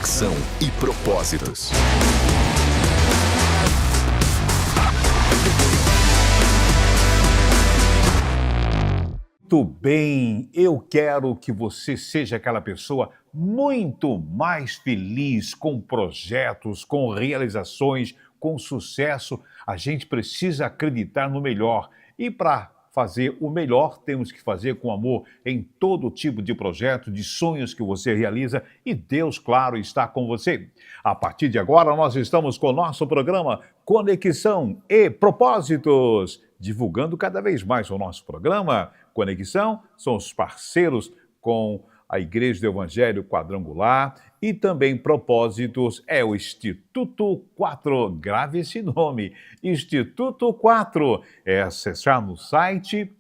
Conexão e Propósitos. Muito bem, eu quero que você seja aquela pessoa muito mais feliz com projetos, com realizações, com sucesso. A gente precisa acreditar no melhor. E para fazer o melhor, temos que fazer com amor em todo tipo de projeto, de sonhos que você realiza. E Deus, claro, está com você. A partir de agora, nós estamos com o nosso programa Conexão e Propósitos, divulgando cada vez mais o nosso programa. Conexão são os parceiros com a Igreja do Evangelho Quadrangular e também Propósitos é o Instituto 4. Grave esse nome, Instituto 4. É acessar no site,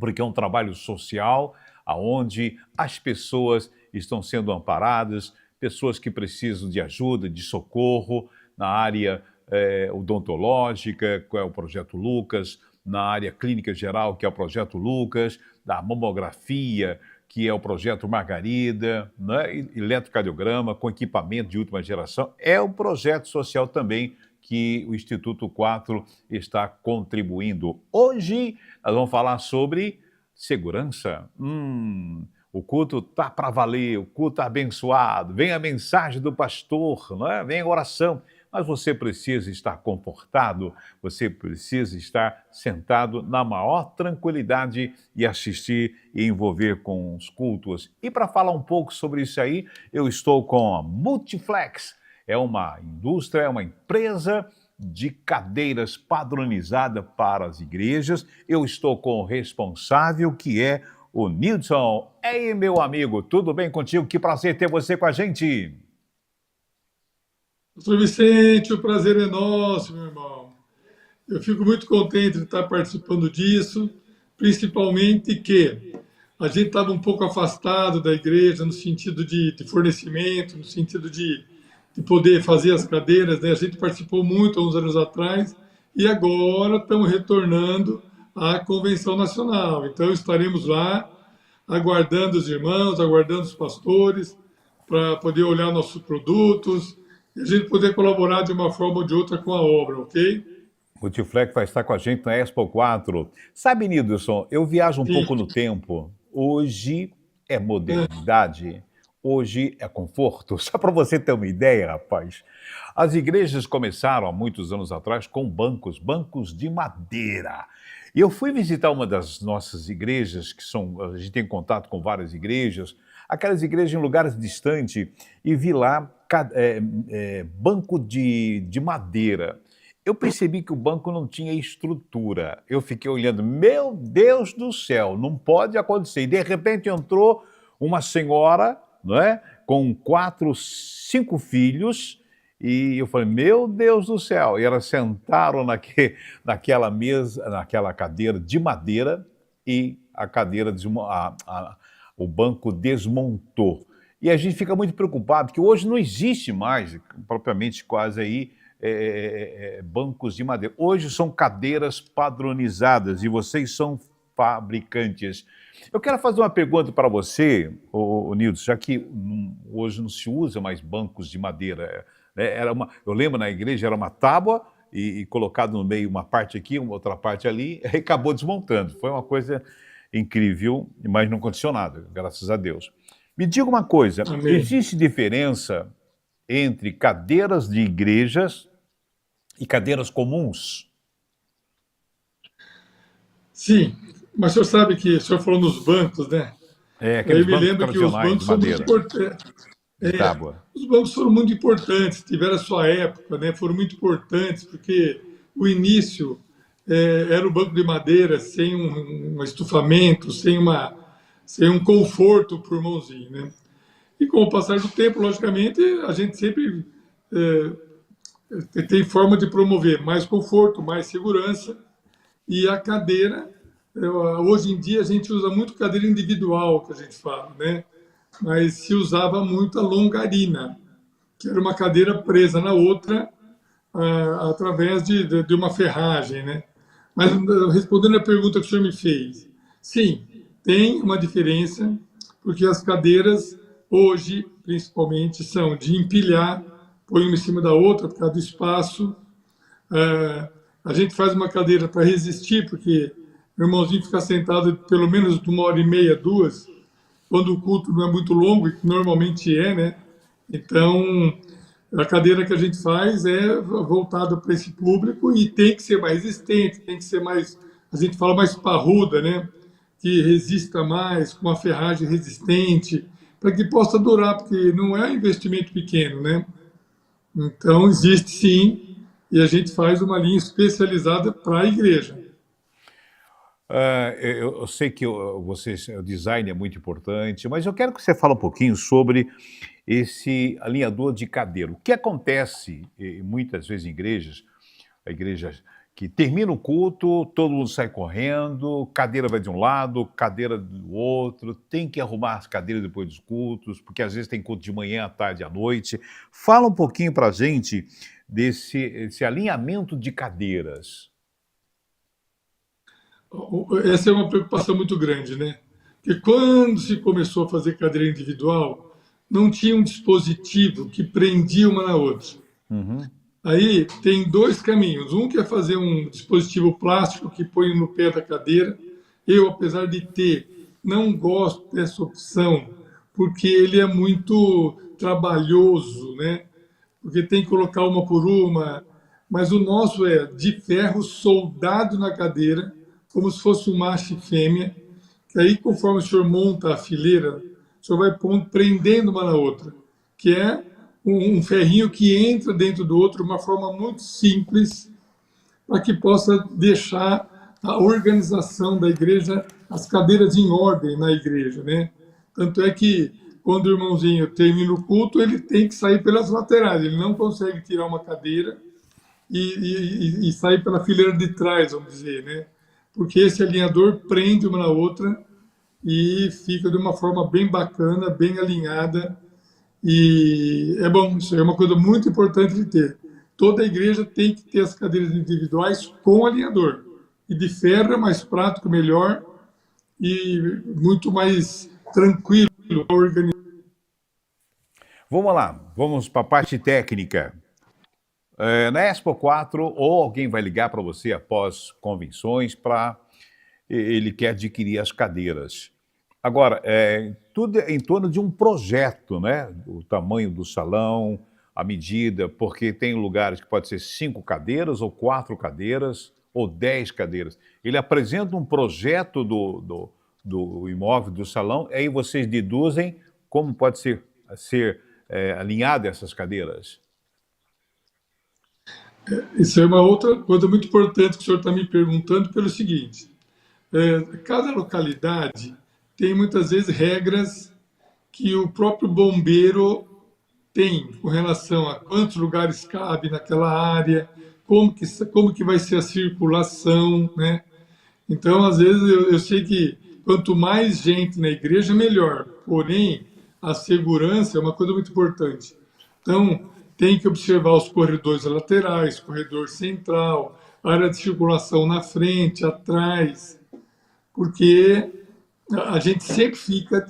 porque é um trabalho social onde as pessoas estão sendo amparadas, pessoas que precisam de ajuda, de socorro na área odontológica, que é o Projeto Lucas, na área clínica geral, que é o Projeto Lucas, da mamografia, que é o Projeto Margarida, né? Eletrocardiograma, com equipamento de última geração. É um projeto social também que o Instituto 4 está contribuindo. Hoje, nós vamos falar sobre segurança. O culto está para valer, o culto está abençoado, vem a mensagem do pastor, né? Vem a oração. Mas você precisa estar confortado, você precisa estar sentado na maior tranquilidade e assistir e envolver com os cultos. E para falar um pouco sobre isso aí, eu estou com a Multiflex. É uma indústria, é uma empresa de cadeiras padronizada para as igrejas. Eu estou com o responsável, que é o Nilson. Ei, meu amigo, tudo bem contigo? Que prazer ter você com a gente. Doutor Vicente, o prazer é nosso, meu irmão. Eu fico muito contente de estar participando disso, principalmente que a gente estava um pouco afastado da igreja no sentido de fornecimento, no sentido de poder fazer as cadeiras, né? A gente participou muito há uns anos atrás e agora estamos retornando à Convenção Nacional. Então estaremos lá aguardando os irmãos, aguardando os pastores para poder olhar nossos produtos, e a gente poder colaborar de uma forma ou de outra com a obra, ok? O Multiflex vai estar com a gente na Expo 4. Sabe, Nilson, eu viajo um pouco no tempo. Hoje é modernidade, hoje é conforto. Só para você ter uma ideia, rapaz. As igrejas começaram há muitos anos atrás com bancos de madeira. E eu fui visitar uma das nossas igrejas, a gente tem contato com várias igrejas, aquelas igrejas em lugares distantes, e vi lá banco de madeira. Eu percebi que o banco não tinha estrutura. Eu fiquei olhando, meu Deus do céu, não pode acontecer. E de repente entrou uma senhora, não é, com 4, 5 filhos, e eu falei, meu Deus do céu. E elas sentaram naquela mesa, naquela cadeira de madeira, e a cadeira, o banco desmontou. E a gente fica muito preocupado, porque hoje não existe mais, propriamente quase aí, bancos de madeira. Hoje são cadeiras padronizadas e vocês são fabricantes. Eu quero fazer uma pergunta para você, Nilson, já que hoje não se usa mais bancos de madeira. Eu lembro na igreja era uma tábua e colocado no meio uma parte aqui, uma outra parte ali, e acabou desmontando. Foi uma coisa incrível, mas não aconteceu nada, graças a Deus. Me diga uma coisa, Amém. Existe diferença entre cadeiras de igrejas e cadeiras comuns? Sim, mas o senhor sabe que o senhor falou nos bancos, né? Aqueles Eu me bancos lembro que os tradicionais bancos de são muito madeira, importantes. de tábua. Os bancos foram muito importantes, tiveram a sua época, né? Foram muito importantes, porque o início era o banco de madeira, sem um estufamento, sem um conforto para o irmãozinho, né? E com o passar do tempo, logicamente, a gente sempre tem forma de promover mais conforto, mais segurança, e a cadeira, hoje em dia a gente usa muito cadeira individual, que a gente fala, né? Mas se usava muito a longarina, que era uma cadeira presa na outra através de uma ferragem, né? Mas respondendo a pergunta que o senhor me fez, sim, tem uma diferença, porque as cadeiras hoje principalmente, são de empilhar, põe uma em cima da outra por causa do espaço. A gente faz uma cadeira para resistir, porque o irmãozinho fica sentado pelo menos de 1h30, 2, quando o culto não é muito longo, e que normalmente é, né? Então, a cadeira que a gente faz é voltada para esse público e tem que ser mais resistente, tem que ser mais, a gente fala mais parruda, né? Que resista mais, com uma ferragem resistente, para que possa durar, porque não é um investimento pequeno, né? Então, existe sim, e a gente faz uma linha especializada para a igreja. Eu sei que o design é muito importante, mas eu quero que você fale um pouquinho sobre esse alinhador de cadeira. O que acontece muitas vezes em igrejas que termina o culto, todo mundo sai correndo, cadeira vai de um lado, cadeira do outro, tem que arrumar as cadeiras depois dos cultos, porque às vezes tem culto de manhã, à tarde, à noite. Fala um pouquinho para a gente desse alinhamento de cadeiras. Essa é uma preocupação muito grande, né? Porque quando se começou a fazer cadeira individual, não tinha um dispositivo que prendia uma na outra. Aí tem dois caminhos. Um que é fazer um dispositivo plástico que põe no pé da cadeira. Eu, apesar de ter, não gosto dessa opção, porque ele é muito trabalhoso, né? Porque tem que colocar uma por uma. Mas o nosso é de ferro soldado na cadeira, como se fosse um macho e fêmea, que aí, conforme o senhor monta a fileira, o senhor vai prendendo uma na outra, que é um ferrinho que entra dentro do outro de uma forma muito simples, para que possa deixar a organização da igreja, as cadeiras em ordem na igreja, né? Tanto é que, quando o irmãozinho termina o culto, ele tem que sair pelas laterais, ele não consegue tirar uma cadeira e sair pela fileira de trás, vamos dizer, né? Porque esse alinhador prende uma na outra e fica de uma forma bem bacana, bem alinhada. E é bom, isso é uma coisa muito importante de ter. Toda igreja tem que ter as cadeiras individuais com alinhador. E de ferro é mais prático, melhor e muito mais tranquilo para organizar. Vamos lá, vamos para a parte técnica. Na Expo 4, ou alguém vai ligar para você após convenções ele quer adquirir as cadeiras. Agora, tudo é em torno de um projeto, né? O tamanho do salão, a medida, porque tem lugares que pode ser 5 cadeiras, ou 4 cadeiras, ou 10 cadeiras. Ele apresenta um projeto do imóvel, do salão, aí vocês deduzem como pode ser alinhada essas cadeiras. Isso é uma outra coisa muito importante que o senhor está me perguntando, pelo seguinte: cada localidade tem muitas vezes regras que o próprio bombeiro tem com relação a quantos lugares cabe naquela área, como que vai ser a circulação, né? Então, às vezes, eu sei que quanto mais gente na igreja, melhor. Porém, a segurança é uma coisa muito importante. Então, tem que observar os corredores laterais, corredor central, área de circulação na frente, atrás, porque a gente sempre fica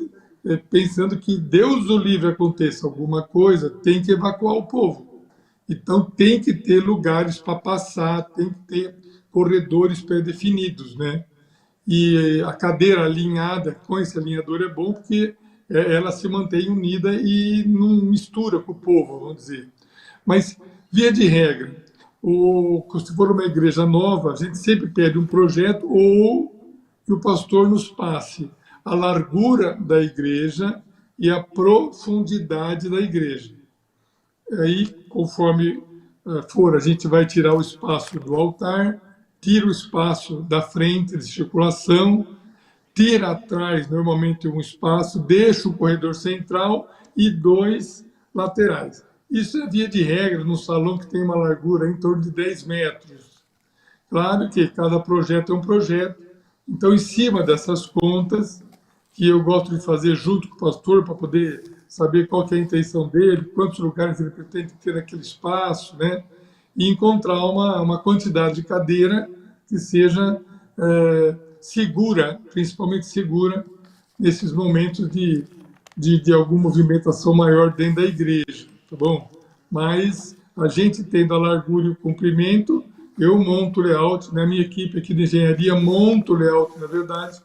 pensando que Deus o livre aconteça alguma coisa, tem que evacuar o povo. Então, tem que ter lugares para passar, tem que ter corredores pré-definidos, né? E a cadeira alinhada com esse alinhador é bom porque ela se mantém unida e não mistura com o povo, vamos dizer. Mas, via de regra, se for uma igreja nova, a gente sempre pede um projeto ou que o pastor nos passe a largura da igreja e a profundidade da igreja. Aí, conforme for, a gente vai tirar o espaço do altar, tira o espaço da frente de circulação, tira atrás, normalmente, um espaço, deixa o corredor central e 2 laterais. Isso é via de regra no salão que tem uma largura em torno de 10 metros. Claro que cada projeto é um projeto. Então, em cima dessas contas, que eu gosto de fazer junto com o pastor para poder saber qual que é a intenção dele, quantos lugares ele pretende ter naquele espaço, né? E encontrar uma quantidade de cadeira que seja segura, principalmente segura, nesses momentos de de alguma movimentação maior dentro da igreja, tá bom? Mas a gente tendo a largura e o comprimento, eu monto o layout, na minha equipe aqui de engenharia monta o layout, na verdade,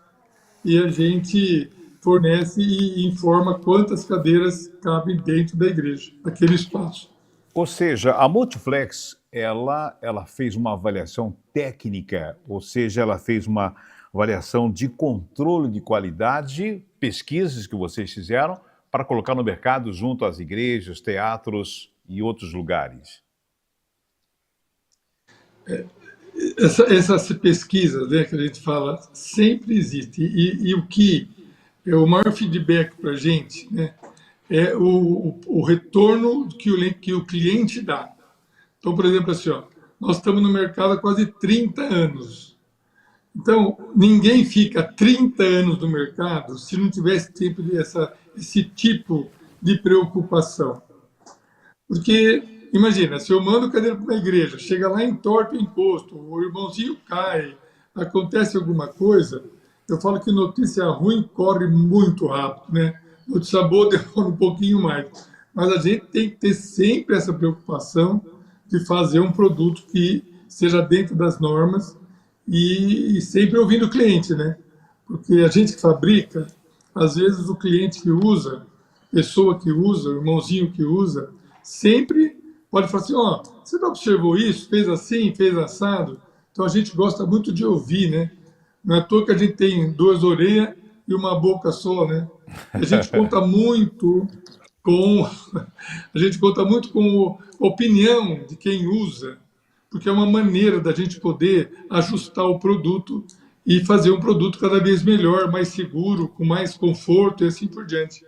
e a gente fornece e informa quantas cadeiras cabem dentro da igreja, daquele espaço. Ou seja, a Multiflex, ela fez uma avaliação técnica, ou seja, ela fez uma avaliação de controle de qualidade, pesquisas que vocês fizeram para colocar no mercado junto às igrejas, teatros e outros lugares. Essas pesquisas, né, que a gente fala sempre existe, e o que é o maior feedback para a gente, né, é o retorno que o cliente dá. Então, por exemplo, assim, ó, nós estamos no mercado há quase 30 anos. Então, ninguém fica 30 anos no mercado se não tivesse esse tipo de preocupação. Porque, imagina, se eu mando cadeira para uma igreja, chega lá, entorta o encosto, o irmãozinho cai, acontece alguma coisa, eu falo que notícia ruim corre muito rápido, né? Notícia boa demora um pouquinho mais. Mas a gente tem que ter sempre essa preocupação de fazer um produto que seja dentro das normas e sempre ouvindo o cliente, né? Porque a gente que fabrica, às vezes o cliente que usa, pessoa que usa, o irmãozinho que usa, sempre pode falar assim, ó, você não observou isso? Fez assim, fez assado? Então a gente gosta muito de ouvir, né? Não é à toa que a gente tem 2 orelhas e uma boca só, né? A gente conta muito com a gente conta muito com a opinião de quem usa, porque é uma maneira da gente poder ajustar o produto e fazer um produto cada vez melhor, mais seguro, com mais conforto e assim por diante.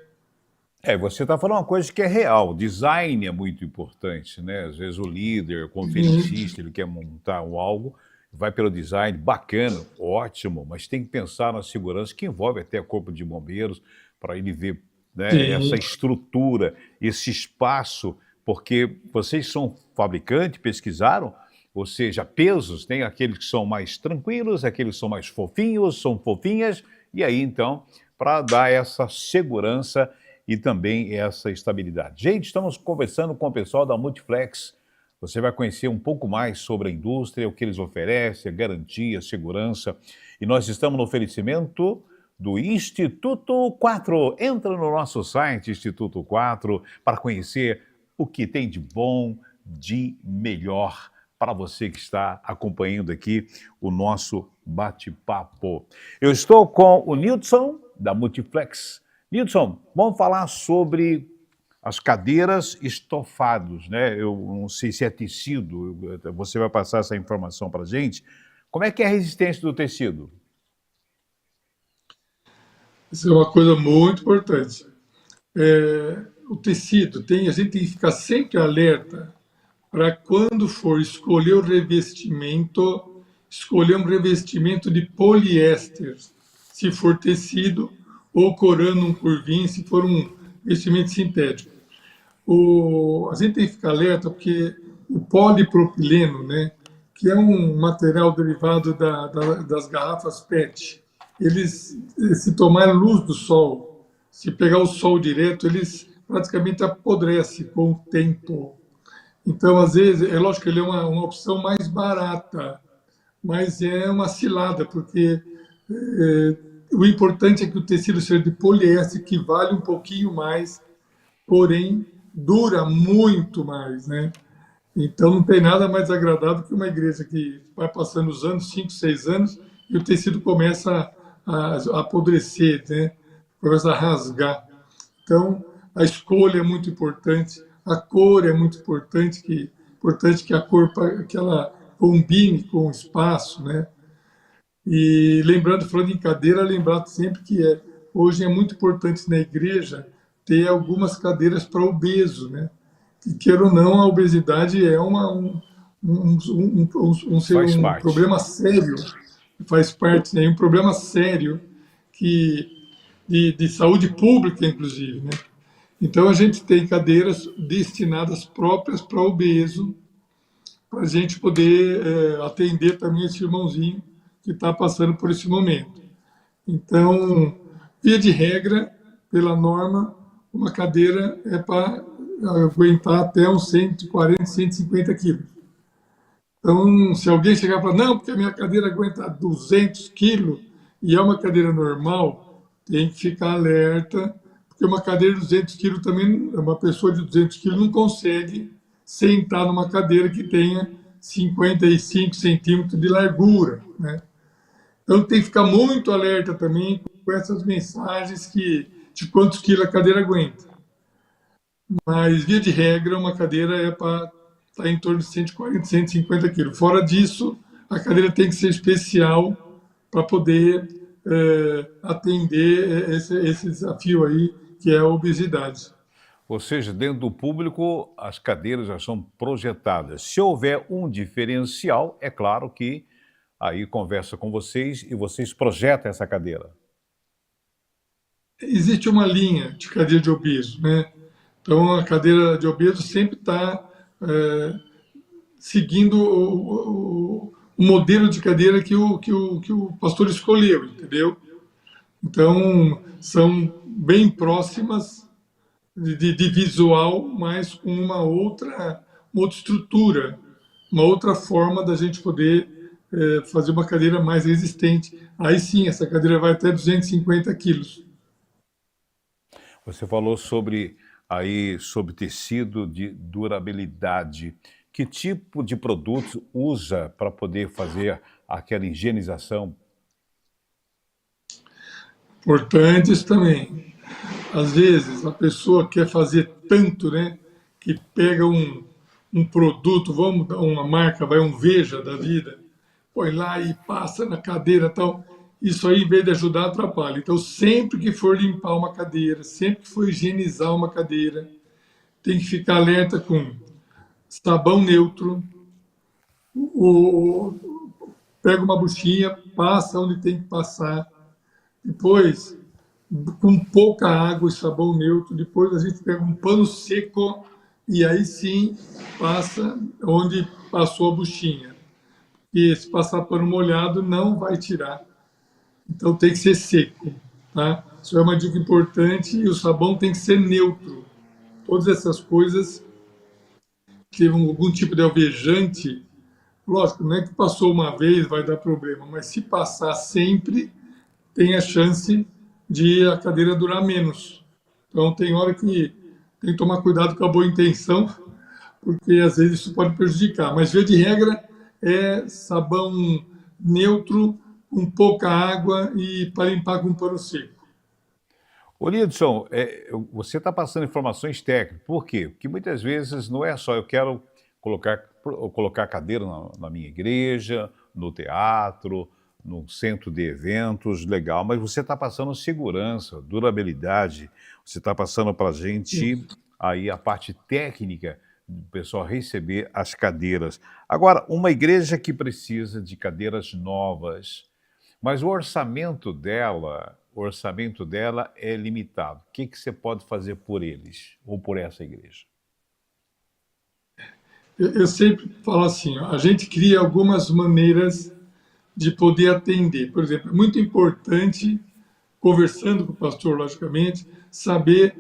Você está falando uma coisa que é real. Design é muito importante, né? Às vezes o líder, o Uhum. conferencista, ele quer montar algo, vai pelo design, bacana, ótimo, mas tem que pensar na segurança, que envolve até corpo de bombeiros, para ele ver, né, essa Sim, estrutura, esse espaço, porque vocês são fabricantes, pesquisaram, ou seja, pesos, tem aqueles que são mais tranquilos, aqueles que são mais fofinhos, são fofinhas, e aí então, para dar essa segurança e também essa estabilidade. Gente, estamos conversando com o pessoal da Multiflex. Você vai conhecer um pouco mais sobre a indústria, o que eles oferecem, a garantia, a segurança. E nós estamos no oferecimento do Instituto 4. Entra no nosso site, Instituto 4, para conhecer o que tem de bom, de melhor para você que está acompanhando aqui o nosso bate-papo. Eu estou com o Nilson, da Multiflex. Nilson, vamos falar sobre as cadeiras estofados, né? Eu não sei se é tecido, você vai passar essa informação para a gente. Como é que é a resistência do tecido? isso é uma coisa muito importante. O tecido, a gente tem que ficar sempre alerta para quando for escolher o revestimento, escolher um revestimento de poliéster, se for tecido, ou corando um curvinho, se for um vestimento sintético. A gente tem que ficar alerta porque o polipropileno, né, que é um material derivado das garrafas PET, eles, se tomarem luz do sol, se pegar o sol direto, eles praticamente apodrecem com o tempo. Então, às vezes, é lógico que ele é uma opção mais barata, mas é uma cilada, porque o importante é que o tecido seja de poliéster, que vale um pouquinho mais, porém dura muito mais, né? Então não tem nada mais agradável que uma igreja que vai passando os anos, 5, 6 anos, e o tecido começa a apodrecer, né? Começa a rasgar. Então a escolha é muito importante, a cor é muito importante que a cor que ela combine com o espaço, né? E lembrando, falando em cadeira, lembrar sempre que hoje é muito importante na igreja ter algumas cadeiras para obeso, né? Que queira ou não, a obesidade é Faz um parte. problema sério, faz parte, né? Um problema sério que, de saúde pública, inclusive, né? Então a gente tem cadeiras destinadas próprias para obeso, para a gente poder atender também esse irmãozinho que está passando por esse momento. Então, via de regra, pela norma, uma cadeira é para aguentar até uns 140, 150 quilos. Então, se alguém chegar e falar, não, porque a minha cadeira aguenta 200 quilos e é uma cadeira normal, tem que ficar alerta, porque uma cadeira de 200 quilos também, uma pessoa de 200 quilos não consegue sentar numa cadeira que tenha 55 centímetros de largura, né? Então, tem que ficar muito alerta também com essas mensagens de quantos quilos a cadeira aguenta. Mas, via de regra, uma cadeira é para estar em torno de 140, 150 quilos. Fora disso, a cadeira tem que ser especial para poder atender esse desafio aí, que é a obesidade. Ou seja, dentro do público, as cadeiras já são projetadas. Se houver um diferencial, é claro que aí conversa com vocês e vocês projetam essa cadeira. Existe uma linha de cadeira de obeso, né? Então, a cadeira de obeso sempre está seguindo o modelo de cadeira que o pastor escolheu, entendeu? Então, são bem próximas de visual, mas com uma outra estrutura, uma outra forma da gente poder fazer uma cadeira mais resistente. Aí sim, essa cadeira vai até 250 quilos. Você falou sobre tecido de durabilidade. Que tipo de produtos usa para poder fazer aquela higienização? Importantes também. Às vezes a pessoa quer fazer tanto, né, que pega um produto, vamos dar uma marca, vai um Veja da vida, põe lá e passa na cadeira e tal. Isso aí, em vez de ajudar, atrapalha. Então, sempre que for limpar uma cadeira, sempre que for higienizar uma cadeira, tem que ficar alerta com sabão neutro, o, pega uma buchinha, passa onde tem que passar, depois com pouca água e sabão neutro, depois a gente pega um pano seco e aí sim passa onde passou a buchinha. E se passar pano molhado não vai tirar. Então tem que ser seco, tá? Isso é uma dica importante e o sabão tem que ser neutro. Todas essas coisas que algum tipo de alvejante, lógico, não é que passou uma vez vai dar problema, mas se passar sempre, tem a chance de a cadeira durar menos. Então tem hora que tem que tomar cuidado com a boa intenção, porque às vezes isso pode prejudicar. Mas, via de regra, é sabão neutro, com pouca água e para limpar com pano seco. Ô, Lidson, você está passando informações técnicas. Por quê? Porque muitas vezes não é só eu quero colocar cadeira na minha igreja, no teatro, no centro de eventos, legal, mas você está passando segurança, durabilidade, você está passando para a gente aí a parte técnica do pessoal receber as cadeiras. Agora, uma igreja que precisa de cadeiras novas, mas o orçamento dela é limitado. O que você pode fazer por eles ou por essa igreja? Eu sempre falo assim, ó, a gente cria algumas maneiras de poder atender. Por exemplo, é muito importante, conversando com o pastor, logicamente, saber,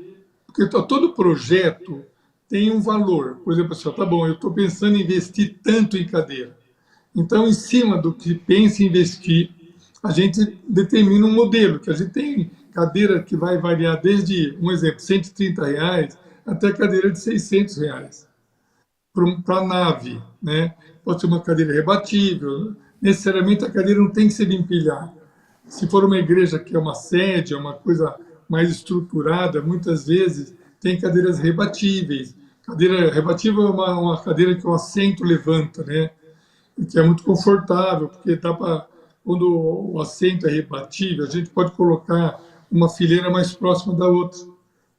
porque todo projeto tem um valor. Por exemplo, assim, ó, tá bom, eu estou pensando em investir tanto em cadeira. Então, em cima do que pensa em investir, a gente determina um modelo, que a gente tem cadeira que vai variar desde, um exemplo, R$ 130 até cadeira de R$ 600 para a nave, né? Pode ser uma cadeira rebatível, necessariamente a cadeira não tem que ser de empilhar. Se for uma igreja que é uma sede, é uma coisa mais estruturada, muitas vezes tem cadeiras rebatíveis. Cadeira rebatível é uma cadeira que o assento levanta, né? E que é muito confortável, porque dá para, quando o assento é rebatível, a gente pode colocar uma fileira mais próxima da outra.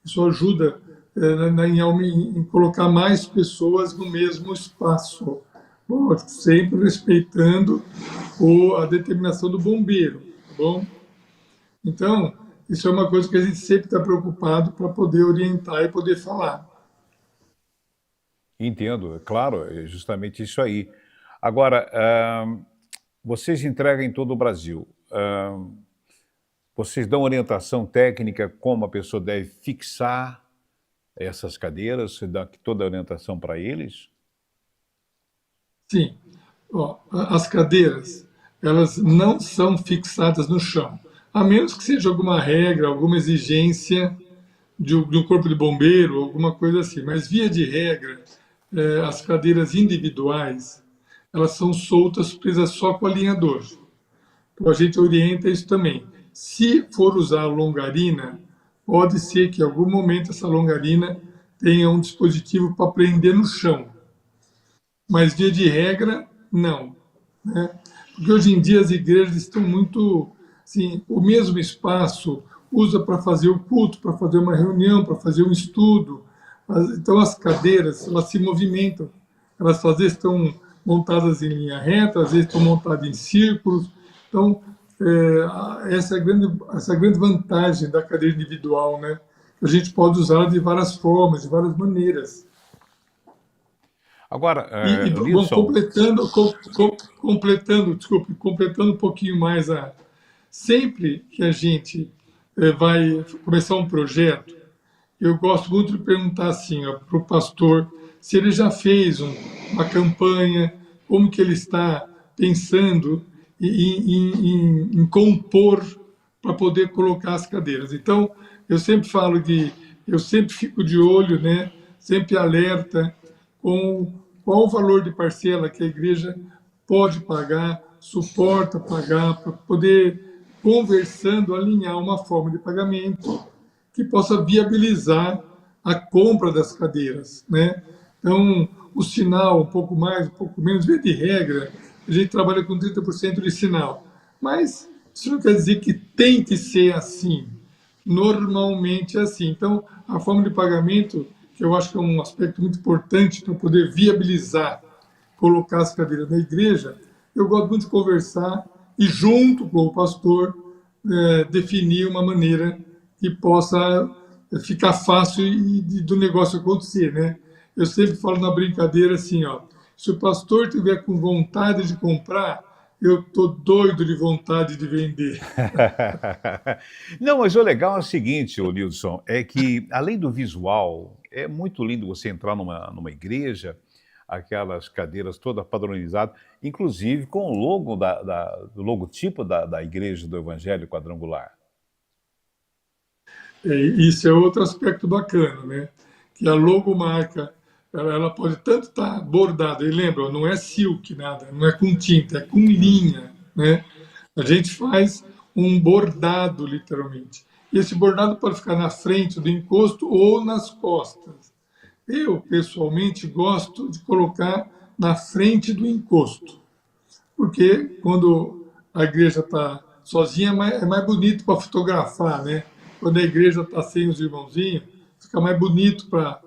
Isso ajuda em colocar mais pessoas no mesmo espaço. Lógico, sempre respeitando a determinação do bombeiro, tá bom? Então, isso é uma coisa que a gente sempre está preocupado para poder orientar e poder falar. Entendo, é claro, é justamente isso aí. Agora, vocês entregam em todo o Brasil. Vocês dão orientação técnica como a pessoa deve fixar essas cadeiras, você dá toda a orientação para eles? Sim. Ó, as cadeiras, elas não são fixadas no chão, a menos que seja alguma regra, alguma exigência de um corpo de bombeiro, alguma coisa assim. Mas, via de regra, as cadeiras individuais, elas são soltas, presas só com alinhador. Então, a gente orienta isso também. Se for usar a longarina, pode ser que em algum momento essa longarina tenha um dispositivo para prender no chão. Mas, via de regra, não. Né? Porque hoje em dia as igrejas estão muito, assim, o mesmo espaço usa para fazer o culto, para fazer uma reunião, para fazer um estudo. Então as cadeiras, elas se movimentam. Elas às vezes estão montadas em linha reta, às vezes estão montadas em círculos. Então, essa é a grande vantagem da cadeira individual, né? A gente pode usar de várias formas, de várias maneiras. Agora, Bom, Nilson, completando um pouquinho mais sempre que a gente vai começar um projeto, eu gosto muito de perguntar assim para o pastor se ele já fez uma campanha, como que ele está pensando em compor para poder colocar as cadeiras. Então, eu sempre falo eu sempre fico de olho, né, sempre alerta com qual o valor de parcela que a igreja pode pagar, suporta pagar, para poder, conversando, alinhar uma forma de pagamento que possa viabilizar a compra das cadeiras, né? Então, o sinal, um pouco mais, um pouco menos, via de regra, a gente trabalha com 30% de sinal. Mas isso não quer dizer que tem que ser assim. Normalmente é assim. Então, a forma de pagamento, que eu acho que é um aspecto muito importante para poder viabilizar, colocar as cadeiras na igreja, eu gosto muito de conversar e, junto com o pastor, definir uma maneira que possa ficar fácil do negócio acontecer, né? Eu sempre falo na brincadeira assim, ó, se o pastor tiver com vontade de comprar, eu tô doido de vontade de vender. não, mas o legal é o seguinte, ô Nilson, é que além do visual, é muito lindo você entrar numa igreja, aquelas cadeiras todas padronizadas, inclusive com o logo do logotipo da igreja do Evangelho Quadrangular. Isso é outro aspecto bacana, né? Que a logomarca, ela pode tanto estar bordada, e lembra, não é silk nada, não é com tinta, é com linha, né? A gente faz um bordado, literalmente. E esse bordado pode ficar na frente do encosto ou nas costas. Eu, pessoalmente, gosto de colocar na frente do encosto, porque quando a igreja está sozinha é mais bonito para fotografar, né? Quando a igreja está sem os irmãozinhos, fica mais bonito para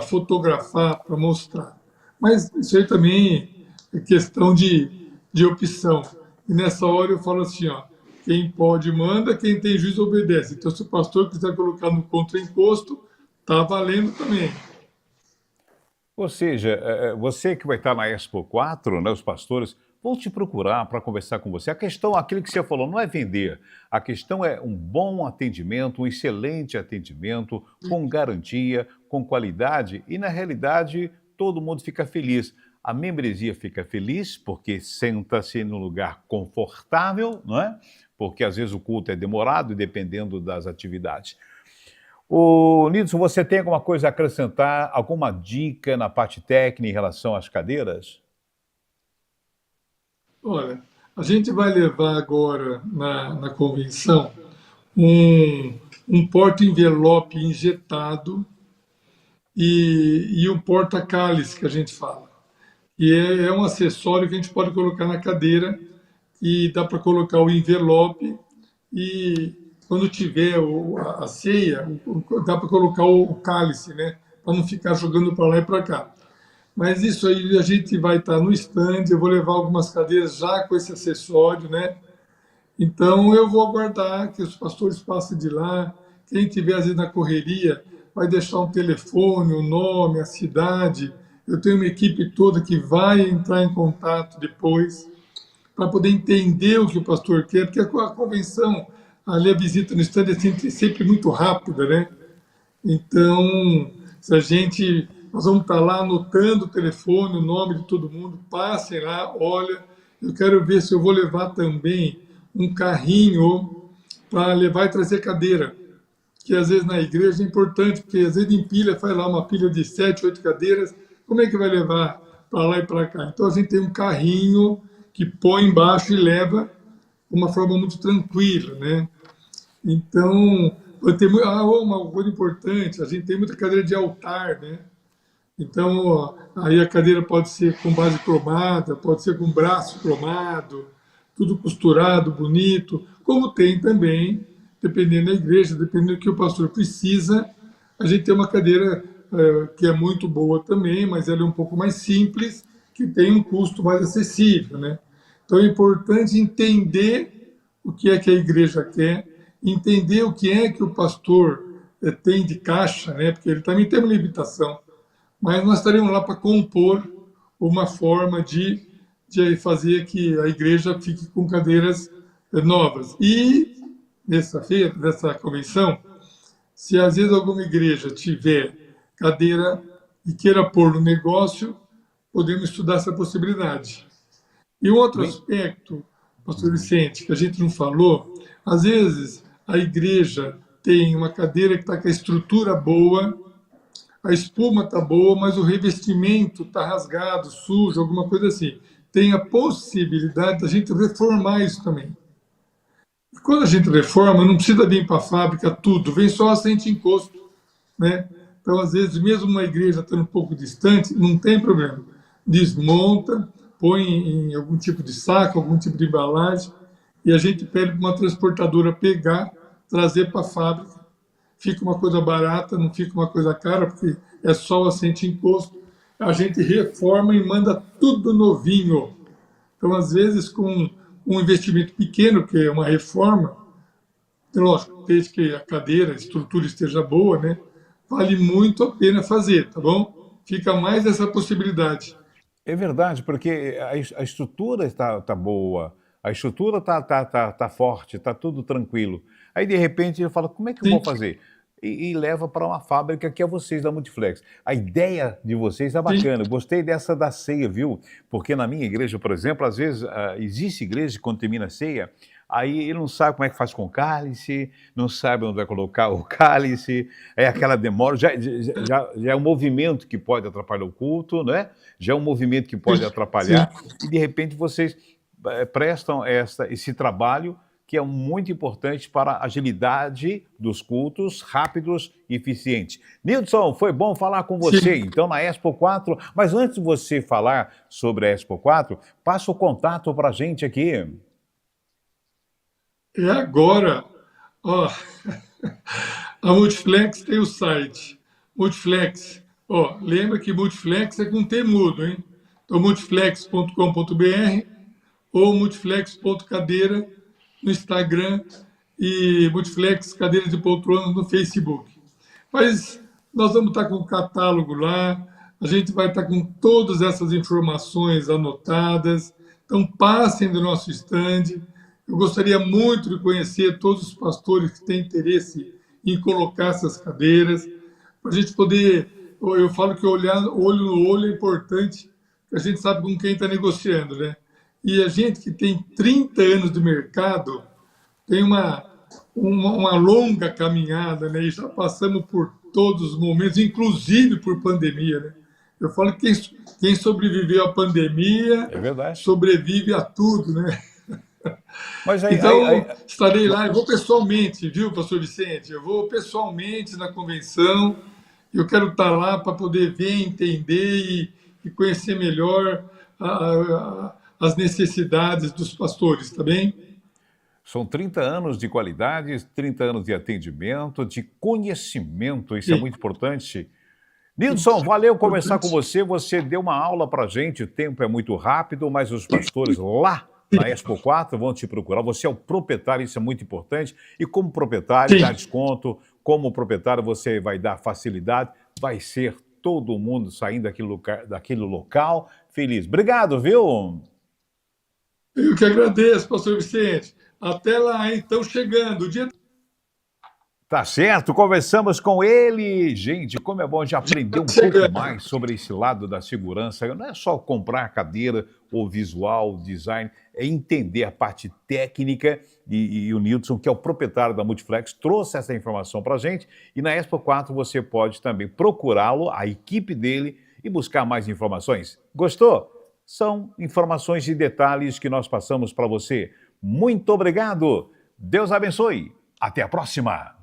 fotografar, para mostrar. Mas isso aí também é questão de opção. E nessa hora eu falo assim, ó, quem pode manda, quem tem juízo obedece. Então, se o pastor quiser colocar no contra-encosto, tá valendo também. Ou seja, você que vai estar na Expo 4, né, os pastores vão te procurar para conversar com você. A questão, aquilo que você falou, não é vender. A questão é um bom atendimento, um excelente atendimento, com garantia, com qualidade e, na realidade, todo mundo fica feliz. A membresia fica feliz porque senta-se num lugar confortável, não é? Porque às vezes o culto é demorado, dependendo das atividades. Ô, Nilson, você tem alguma coisa a acrescentar, alguma dica na parte técnica em relação às cadeiras? Olha, a gente vai levar agora na convenção um porta-envelope injetado e um porta-cálice, que a gente fala. E é um acessório que a gente pode colocar na cadeira e dá para colocar o envelope e quando tiver a ceia, dá para colocar o cálice, né? Para não ficar jogando para lá e para cá. Mas isso aí a gente vai estar no stand, eu vou levar algumas cadeiras já com esse acessório, né? Então eu vou aguardar que os pastores passem de lá. Quem tiver às vezes na correria vai deixar um telefone, o nome, a cidade. Eu tenho uma equipe toda que vai entrar em contato depois para poder entender o que o pastor quer, porque a convenção, ali a visita no stand é sempre muito rápida, né? Então, Nós vamos estar lá anotando o telefone, o nome de todo mundo, passem lá, olha, eu quero ver se eu vou levar também um carrinho para levar e trazer cadeira, que às vezes na igreja é importante, porque às vezes empilha, faz lá uma pilha de 7, 8 cadeiras, como é que vai levar para lá e para cá? Então a gente tem um carrinho que põe embaixo e leva de uma forma muito tranquila, né? Então, uma coisa importante, a gente tem muita cadeira de altar, né? Então, aí a cadeira pode ser com base cromada, pode ser com braço cromado, tudo costurado, bonito, como tem também, dependendo da igreja, dependendo do que o pastor precisa, a gente tem uma cadeira que é muito boa também, mas ela é um pouco mais simples, que tem um custo mais acessível, né? Então é importante entender o que é que a igreja quer, entender o que é que o pastor tem de caixa, né? Porque ele também tem uma limitação, mas nós estaremos lá para compor uma forma de fazer que a igreja fique com cadeiras novas. E nessa feira, nessa convenção, se às vezes alguma igreja tiver cadeira e queira pôr no negócio, podemos estudar essa possibilidade. E um outro Bem, aspecto, pastor Vicente, que a gente não falou, às vezes a igreja tem uma cadeira que está com a estrutura boa, a espuma está boa, mas o revestimento está rasgado, sujo, alguma coisa assim. Tem a possibilidade da gente reformar isso também. E quando a gente reforma, não precisa vir para a fábrica tudo, vem só assente encosto, né? Então, às vezes, mesmo uma igreja estando um pouco distante, não tem problema. Desmonta, põe em algum tipo de saco, algum tipo de embalagem, e a gente pede para uma transportadora pegar, trazer para a fábrica. Fica uma coisa barata, não fica uma coisa cara, porque é só o assente encosto. A gente reforma e manda tudo novinho. Então, às vezes, com um investimento pequeno, que é uma reforma, lógico, desde que a cadeira, a estrutura esteja boa, né? Vale muito a pena fazer, tá bom? Fica mais essa possibilidade. é verdade, porque a estrutura está boa, a estrutura tá forte, está tudo tranquilo. Aí, de repente, eu falo, como é que eu vou Sim, fazer? E leva para uma fábrica que é vocês da Multiflex. A ideia de vocês é sim, bacana, eu gostei dessa da ceia, viu? Porque na minha igreja, por exemplo, às vezes existe igreja que quando termina a ceia, aí ele não sabe como é que faz com o cálice, não sabe onde vai colocar o cálice, é aquela demora, já é um movimento que pode atrapalhar o culto, né? Já é um movimento que pode sim. atrapalhar, e de repente vocês prestam esse trabalho que é muito importante para a agilidade dos cultos, rápidos e eficientes. Nilson, foi bom falar com você, Sim. então, na Expo 4, mas antes de você falar sobre a Expo 4, passa o contato para a gente aqui. É agora. Ó, a Multiflex tem o site. Multiflex. Ó, lembra que Multiflex é com T mudo, hein? Então, multiflex.com.br ou multiflex.cadeira no Instagram e Multiflex Cadeira de Poltrona no Facebook. Mas nós vamos estar com o catálogo lá, a gente vai estar com todas essas informações anotadas. Então, passem do nosso stand. Eu gostaria muito de conhecer todos os pastores que têm interesse em colocar essas cadeiras, para a gente poder. Eu falo que olhar olho no olho é importante, porque a gente sabe com quem está negociando, né? E a gente que tem 30 anos de mercado tem uma longa caminhada, né? E já passamos por todos os momentos, inclusive por pandemia, né? Eu falo que quem sobreviveu à pandemia É verdade. sobrevive a tudo, né? Mas Então, estarei lá, eu vou pessoalmente, viu, pastor Vicente? Eu vou pessoalmente na convenção, eu quero estar lá para poder ver, entender e conhecer melhor as necessidades dos pastores, tá bem? são 30 anos de qualidade, 30 anos de atendimento, de conhecimento, isso é Sim, muito importante. Nilson, valeu conversar com importante. você. Você deu uma aula para a gente, o tempo é muito rápido, mas os pastores lá na Expo 4 vão te procurar. Você é o proprietário, isso é muito importante. E como proprietário, dá Sim, desconto. Como proprietário, você vai dar facilidade. Vai ser todo mundo saindo daquele local feliz. Obrigado, viu? eu que agradeço, pastor Vicente. Até lá, hein? Estão chegando. O dia Tá Tá certo, conversamos com ele. Gente, como é bom já aprender um pouco mais sobre esse lado da segurança. Não é só comprar a cadeira ou visual, design, é entender a parte técnica. E o Nilson, que é o proprietário da Multiflex, trouxe essa informação para a gente. E na Expo 4 você pode também procurá-lo, a equipe dele, e buscar mais informações. Gostou? São informações e detalhes que nós passamos para você. Muito obrigado. Deus abençoe. Até a próxima.